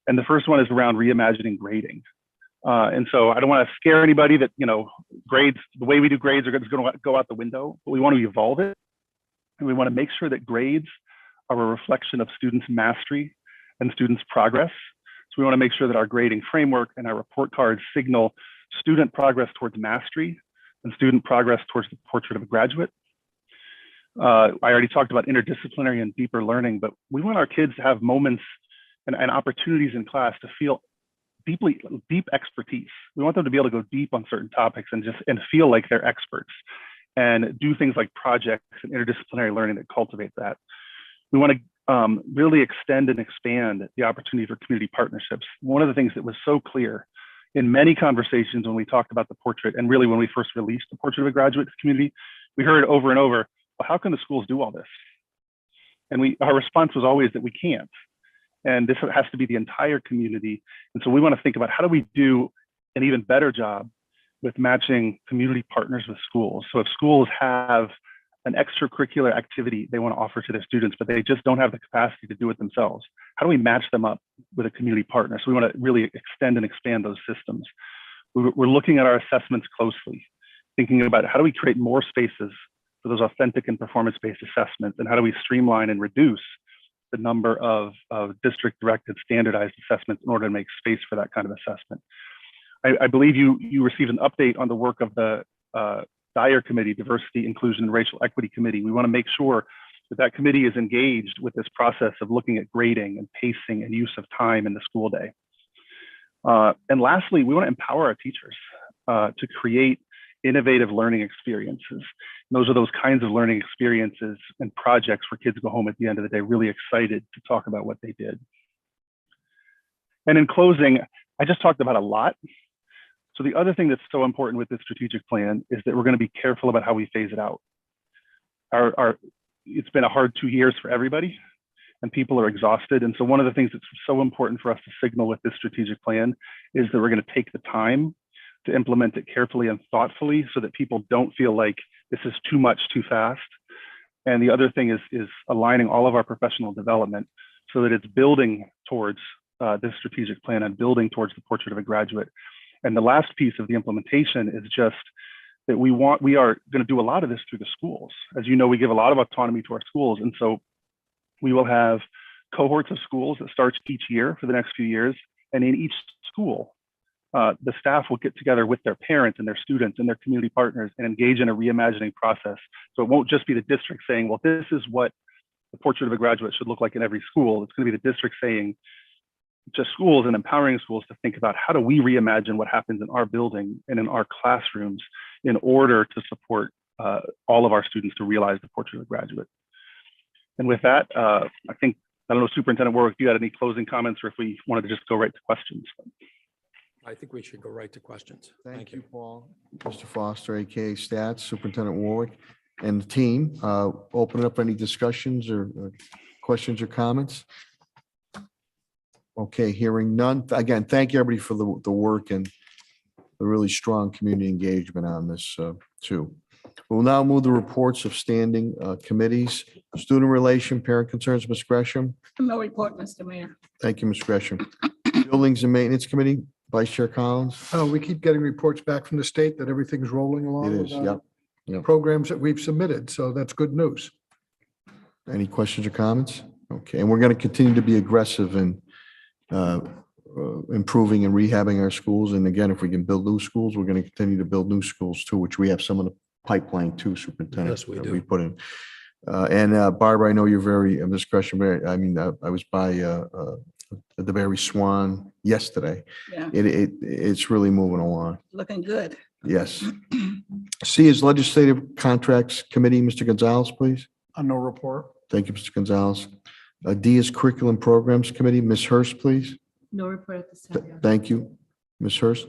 And the first one is around reimagining grading. And so I don't want to scare anybody that, you know, grades, the way we do grades are going to go out the window, but we want to evolve it. And we want to make sure that grades are a reflection of students' mastery and students' progress. So we want to make sure that our grading framework and our report cards signal student progress towards mastery and student progress towards the portrait of a graduate. I already talked about interdisciplinary and deeper learning, but we want our kids to have moments and opportunities in class to feel deep expertise. We want them to be able to go deep on certain topics and feel like they're experts and do things like projects and interdisciplinary learning that cultivate that. We want to really extend and expand the opportunity for community partnerships. One of the things that was so clear in many conversations when we talked about the portrait, and really when we first released the portrait of a graduate community, we heard over and over, well, how can the schools do all this? And our response was always that we can't. And this has to be the entire community. And so we want to think about how do we do an even better job with matching community partners with schools. So if schools have an extracurricular activity they want to offer to their students, but they just don't have the capacity to do it themselves, how do we match them up with a community partner? So we want to really extend and expand those systems. We're looking at our assessments closely, thinking about how do we create more spaces for those authentic and performance-based assessments, and how do we streamline and reduce the number of district-directed standardized assessments in order to make space for that kind of assessment. I believe you received an update on the work of the DIRE Committee, Diversity, Inclusion, and Racial Equity Committee. We want to make sure that committee is engaged with this process of looking at grading and pacing and use of time in the school day. And lastly, we want to empower our teachers to create innovative learning experiences. And those are those kinds of learning experiences and projects where kids go home at the end of the day really excited to talk about what they did. And in closing, I just talked about a lot. So the other thing that's so important with this strategic plan is that we're going to be careful about how we phase it out. It's been a hard 2 years for everybody, and people are exhausted. And so one of the things that's so important for us to signal with this strategic plan is that we're going to take the time to implement it carefully and thoughtfully so that people don't feel like this is too much too fast. And the other thing is aligning all of our professional development so that it's building towards this strategic plan and building towards the portrait of a graduate. And the last piece of the implementation is just that we are going to do a lot of this through the schools. As you know, we give a lot of autonomy to our schools. And so we will have cohorts of schools that starts each year for the next few years. And in each school, the staff will get together with their parents and their students and their community partners and engage in a reimagining process. So it won't just be the district saying, well, this is what the portrait of a graduate should look like in every school. It's going to be the district saying to schools and empowering schools to think about how do we reimagine what happens in our building and in our classrooms in order to support all of our students to realize the portrait of a graduate. And with that, I don't know, Superintendent Warwick, if you had any closing comments or if we wanted to just go right to questions. I think we should go right to questions. Thank you, Paul. Mr. Foster, aka Stats, Superintendent Warwick, and the team. Open it up any discussions or questions or comments. Okay, hearing none. Again, thank you everybody for the work and the really strong community engagement on this too. We'll now move the reports of standing committees. Student Relation, Parent Concerns, Ms. Gresham. No report, Mr. Mayor. Thank you, Ms. Gresham. Buildings and Maintenance Committee, Vice Chair Collins. Oh, we keep getting reports back from the state that everything's rolling along. It with is, our yep. programs that we've submitted, so that's good news. Any questions or comments? Okay, and we're going to continue to be aggressive in improving and rehabbing our schools. And again, if we can build new schools, we're going to continue to build new schools too, which we have some of the pipeline too, Superintendent. Yes, we that do. We put in. Barbara, I know you're very, Ms. Gresham, I mean, I was by the Barry Swan yesterday. Yeah. It's really moving along. Looking good. Yes. C is Legislative Contracts Committee. Mr. Gonzalez, please. No report. Thank you, Mr. Gonzalez. D is Curriculum Programs Committee. Ms. Hurst, please. No report at this time. Thank you, Ms. Hurst.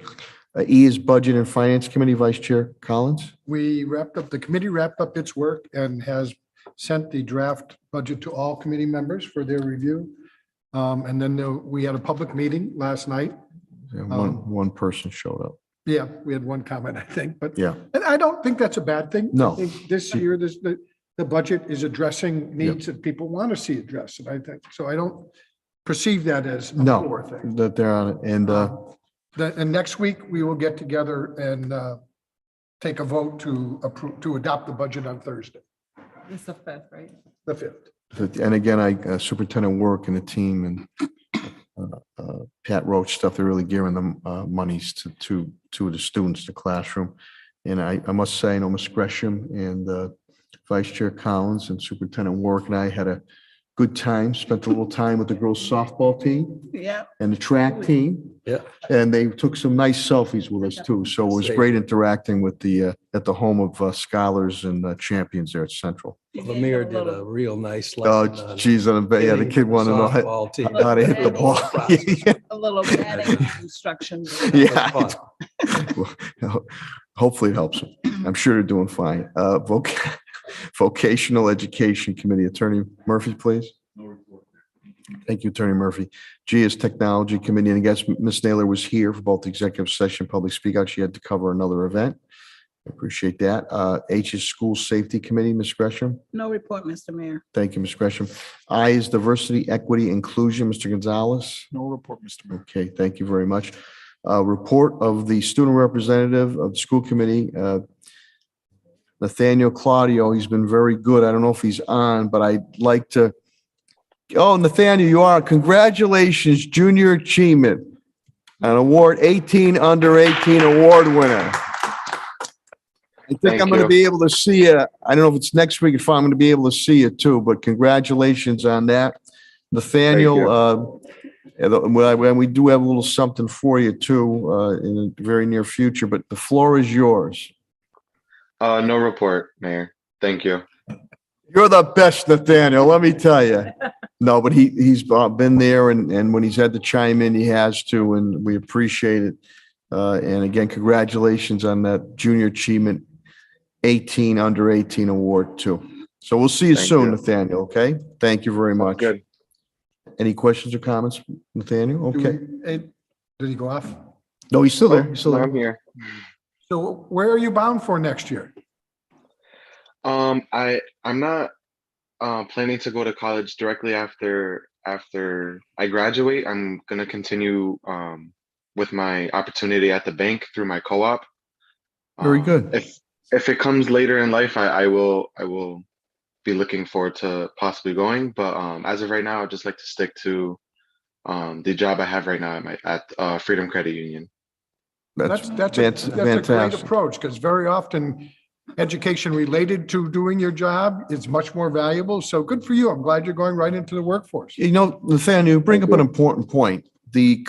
E is Budget and Finance Committee, Vice Chair Collins. The committee wrapped up its work and has sent the draft budget to all committee members for their review. And then we had a public meeting last night. Yeah, one person showed up. Yeah, we had one comment, I think, but Yeah. and I don't think that's a bad thing. No. I think this year, the budget is addressing needs that people want to see addressed. And I think, so I don't perceive that as a poor No, thing. that they're on it. And And next week, we will get together and take a vote to approve, to adopt the budget on Thursday, It's the 5th, right? the 5th. and again, Superintendent Work and the team and Pat Roach stuff, they're really gearing the monies to the students, the classroom. And I must say, I know Ms. Gresham and Vice Chair Collins and Superintendent Work and I had a good time, spent a little time with the girls softball team Yeah. and the track team. Yeah. And they took some nice selfies with us too. So it was great interacting with the, at the home of scholars and champions there at Central. Lemire did a real nice Oh, lesson. on geez, yeah, the hitting kid wanted to know softball team. how to hit the ball. A little batting instruction. Yeah. Hopefully it helps them. I'm sure they're doing fine. Vocational Education Committee, Attorney Murphy, please. Thank you, Attorney Murphy. G is Technology Committee, and I guess Ms. Naylor was here for both executive session, public speak out. She had to cover another event. I appreciate that. H is School Safety Committee, Ms. Gresham. No report, Mr. Mayor. Thank you, Ms. Gresham. I is Diversity, Equity, Inclusion, Mr. Gonzalez. No report, Mr. Mayor. Okay, thank you very much. Report of the student representative of the school committee, Nathaniel Claudio. He's been very good. I don't know if he's on, but I'd like to. Oh, Nathaniel, you are. Congratulations, junior achievement, an award, 18 under 18 award winner. I think Thank I'm going to you. be able to see you. I don't know if it's next week, if I'm going to be able to see you too, but congratulations on that. Nathaniel, and we do have a little something for you too, in the very near future, but the floor is yours. No report, Mayor. Thank you. You're the best, Nathaniel, let me tell you. No, but he's been there and when he's had to chime in, he has to, and we appreciate it. And again, congratulations on that junior achievement 18 under 18 award too. So we'll see you Thank soon, you. Nathaniel, okay? Thank you very much. Good. Any questions or comments, Nathaniel? Okay. Did he go off? No, he's still there. He's still No, there. I'm here. So where are you bound for next year? I'm not planning to go to college directly after I graduate. I'm gonna continue with my opportunity at the bank through my co-op. Very good. If it comes later in life, I will be looking forward to possibly going. But as of right now, I'd just like to stick to the job I have right now at Freedom Credit Union. That's a great approach, because very often education related to doing your job is much more valuable. So good for you. I'm glad you're going right into the workforce. You know, Nathaniel, you bring up an important point. The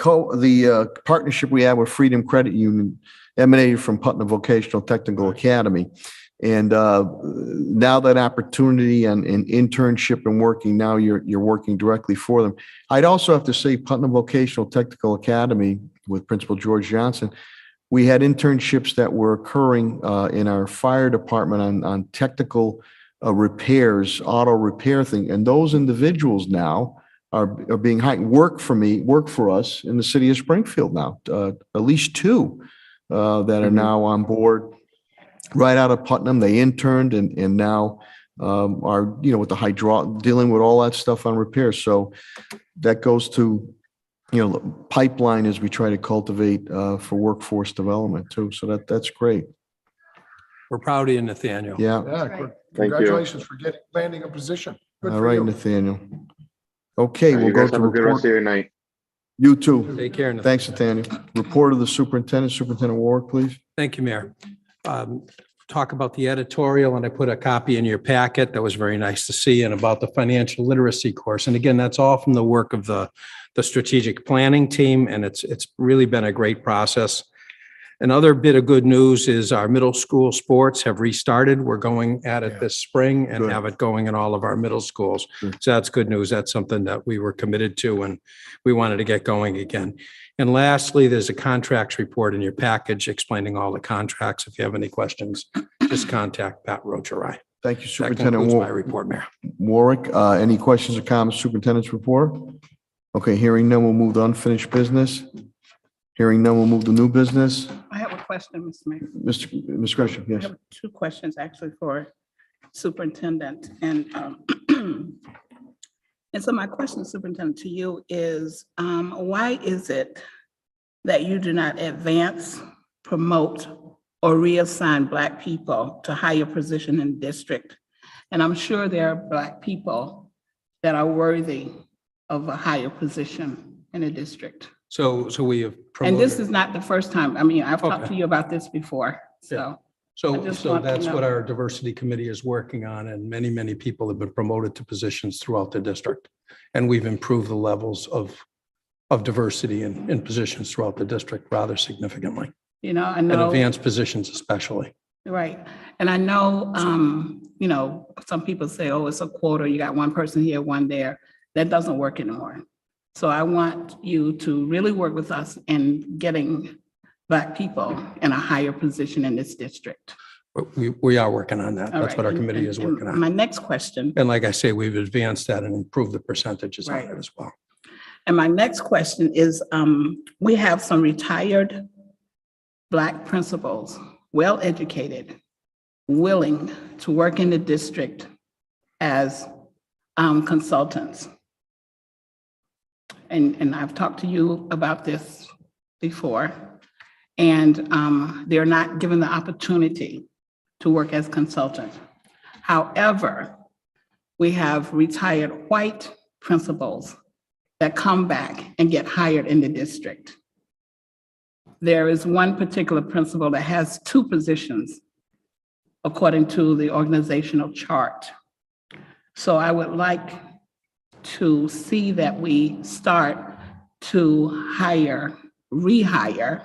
partnership we have with Freedom Credit Union emanated from Putnam Vocational Technical Academy. And now that opportunity and internship and working, now you're working directly for them. I'd also have to say Putnam Vocational Technical Academy with Principal George Johnson, we had internships that were occurring in our fire department on technical repairs, auto repair thing. And those individuals now are being hired, work for us in the city of Springfield now, at least two that are now on board right out of Putnam. They interned and now are, with the dealing with all that stuff on repairs. So that goes to, the pipeline as we try to cultivate for workforce development too. So that's great. We're proud of you, Nathaniel. Yeah. Yeah, congratulations for landing a position. Good All for right, you. Nathaniel. Okay, All right, we'll you go guys to have a good rest report. of your night. You too. Take care. Thanks, Nathaniel. Report of the superintendent, Superintendent Warwick, please. Thank you, Mayor. Talk about the editorial, and I put a copy in your packet. That was very nice to see, and about the financial literacy course. And again, that's all from the work of the strategic planning team, and it's really been a great process. Another bit of good news is our middle school sports have restarted. We're going at it this spring and Good. have it going in all of our middle schools. Good. So that's good news. That's something that we were committed to, and we wanted to get going again. And lastly, there's a contracts report in your package explaining all the contracts. If you have any questions, just contact Pat Rocherai. Thank you, That Superintendent concludes my report, Mayor. Warwick. Any questions or comments, Superintendent's report? Okay, hearing none, we'll move to unfinished business. Hearing none, we'll move to new business. I have a question, Mr. Mayor. Ms. Gresham, I yes. have two questions actually for superintendent and and so my question, superintendent, to you is why is it that you do not advance, promote, or reassign Black people to higher position in district? And I'm sure there are Black people that are worthy of a higher position in a district. So we have And promoted. this is not the first time. I mean, I've talked Okay. to you about this before, so. I just So want to that's what know. our diversity committee is working on, and many people have been promoted to positions throughout the district. And we've improved the levels of diversity in positions throughout the district rather significantly, You know, I and know. advanced positions especially. Right. And I know, you know, some people say, oh, it's a quota. You got one person here, one there. That doesn't work anymore. So I want you to really work with us in getting Black people in a higher position in this district. But we are working on that. All That's right. what our And- committee is and working on. My next question. And like I say, we've advanced that and improved the percentages on Right. it as well. And my next question is, we have some retired Black principals, well-educated, willing to work in the district as consultants. And I've talked to you about this before, and they're not given the opportunity to work as consultants. However, we have retired white principals that come back and get hired in the district. There is one particular principal that has two positions according to the organizational chart. So I would like to see that we start to rehire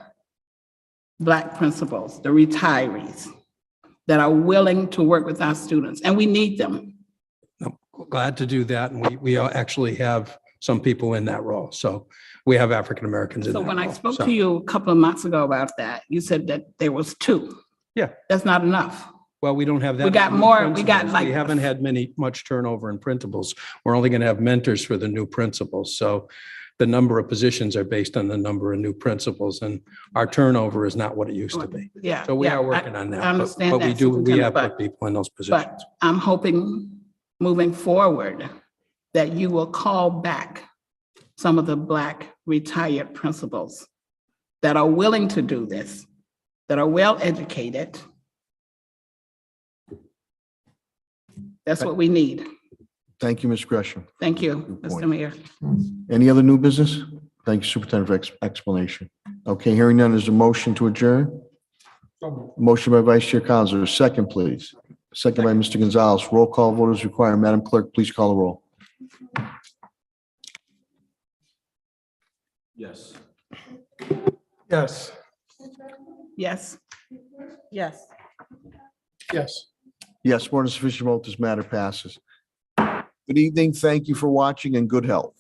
Black principals, the retirees that are willing to work with our students, and we need them. Glad to do that. And we actually have some people in that role. So we have African Americans in that So role. when I spoke So- to you a couple of months ago about that, you said that there was two. Yeah. That's not enough. Well, we don't have that. We got many more, we got principals. like. We haven't had much turnover in principals. We're only going to have mentors for the new principals. So the number of positions are based on the number of new principals, and our turnover is not what it used to be. Yeah. So we yeah, are working on that. I understand But that, we have Superintendent, put people in those positions. But I'm hoping, moving forward, that you will call back some of the Black retired principals that are willing to do this, that are well-educated. That's what we need. Thank you, Ms. Gresham. Thank you, Good point. Mr. Mayor. Any other new business? Thank you, Superintendent, for explanation. Okay, hearing none, is a motion to adjourn? Motion by Vice Chair Collins, or a second, please? Second by Mr. Gonzalez. Roll call vote is required. Madam Clerk, please call the roll. Yes. Yes. Yes. Yes. Yes. Yes, more than sufficient vote, this matter passes. Good evening, thank you for watching, and good health.